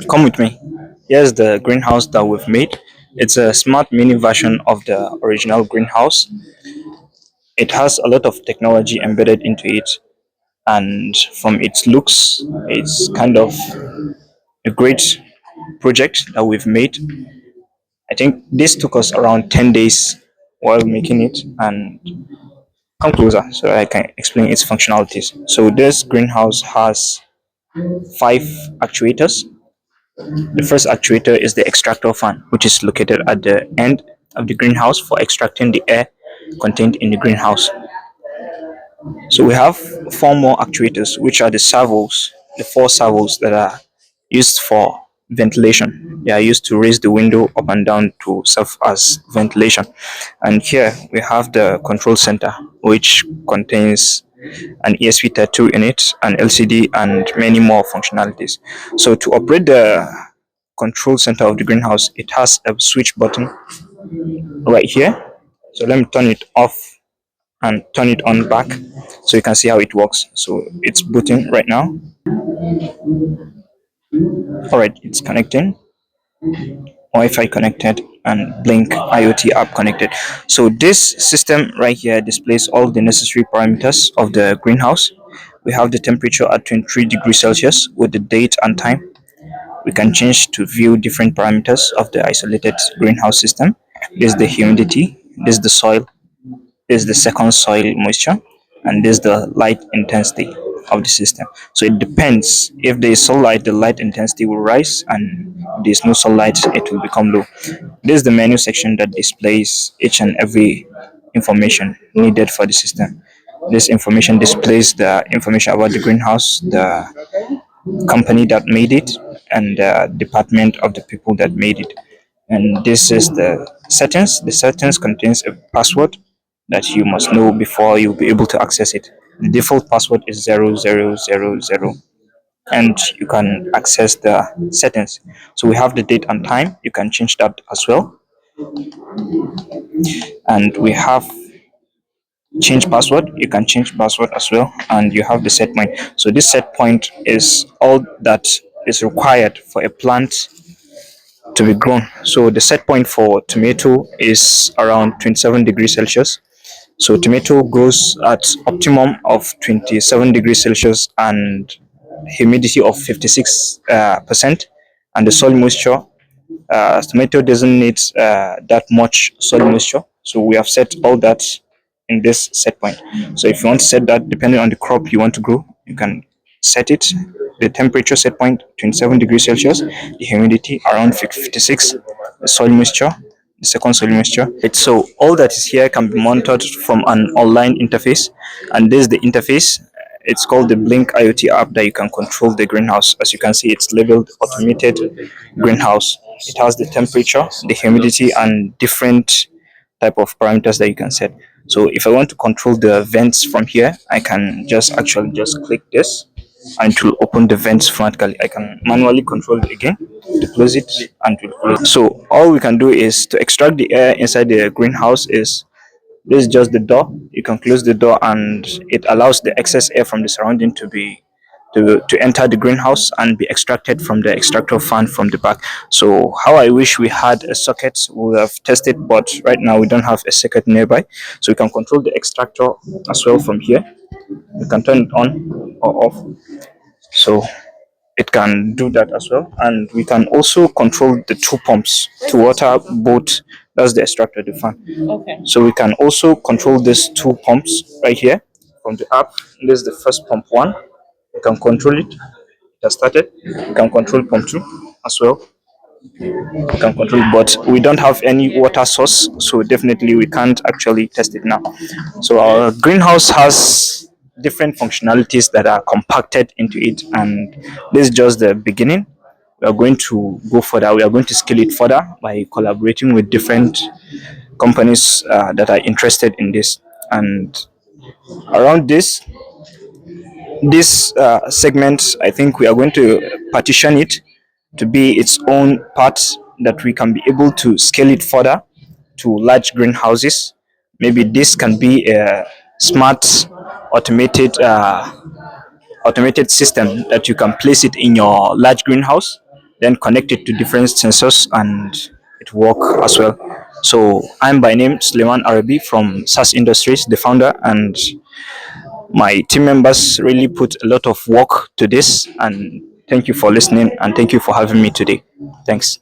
Come with me. Here's the greenhouse that we've made. It's a smart mini version of the original greenhouse. It has a lot of technology embedded into it, and from its looks, it's kind of a great project that we've made. I think this took us around 10 days while making it, and come closer so I can explain its functionalities. So, this greenhouse has five actuators. The first actuator is the extractor fan, which is located at the end of the greenhouse for extracting the air contained in the greenhouse. So we have four more actuators, which are the servos, the four servos that are used for ventilation. They are used to raise the window up and down to serve as ventilation. And here we have the control center, which contains an ESP32 in it, an LCD, and many more functionalities. So to operate the control center of the greenhouse, it has a switch button right here. So let me turn it off and turn it on back so you can see how it works. So it's booting right now. All right, it's connecting. Wi-Fi connected and Blink IoT app connected. So this system right here displays all the necessary parameters of the greenhouse. We have the temperature at 23 degrees Celsius with the date and time. We can change to view different parameters of the isolated greenhouse system. This is the humidity, this is the soil, this is the second soil moisture, and this is the light intensity of the system. So it depends. If there is sunlight, the light intensity will rise, and if there is no sunlight, it will become low. This is the menu section that displays each and every information needed for the system. This information displays the information about the greenhouse, the company that made it, and the department of the people that made it. And this is the settings. The settings contains a password that you must know before you'll be able to access it. The default password is 0000, and you can access the settings. So we have the date and time. You can change that as well. And we have change password. You can change password as well, and you have the set point. So this set point is all that is required for a plant to be grown. So the set point for tomato is around 27 degrees Celsius. So tomato grows at optimum of 27 degrees Celsius and humidity of 56%, and the soil moisture. Tomato doesn't need that much soil moisture, so we have set all that in this set point. So if you want to set that, depending on the crop you want to grow, you can set it. The temperature set point 27 degrees Celsius, the humidity around 56, the soil moisture, the second soil moisture. So all that is here can be monitored from an online interface, and this is the interface. It's called the Blink IoT app that you can control the greenhouse. As you can see, it's labeled automated greenhouse. It has the temperature, the humidity, and different type of parameters that you can set. So if I want to control the vents from here, I can just click this, and it will open the vents automatically. I can manually control it again to close it, and to close. So all we can do is to extract the air inside the greenhouse. Is This is just the door. You can close the door, and it allows the excess air from the surrounding to enter the greenhouse and be extracted from the extractor fan from the back. So how I wish we had a socket, we would have tested, but right now we don't have a socket nearby. So we can control the extractor as well from here. You can turn it on or off. So it can do that as well. And we can also control the two pumps to water both. That's the extractor, the fan. Okay. So we can also control these two pumps right here from the app. This is the first pump one. You can control it. It has started. You can control pump two as well. You can control it, but we don't have any water source, so definitely we can't actually test it now. So our greenhouse has different functionalities that are compacted into it, and this is just the beginning. We are going to go further. We are going to scale it further by collaborating with different companies that are interested in this. And around this segment, I think we are going to partition it to be its own part, that we can be able to scale it further to large greenhouses. Maybe this can be a smart automated system that you can place it in your large greenhouse, then connect it to different sensors and it work as well. So I'm by name Suleiman Arabi from SAS Industries, the founder, and my team members really put a lot of work to this. And thank you for listening and thank you for having me today. Thanks.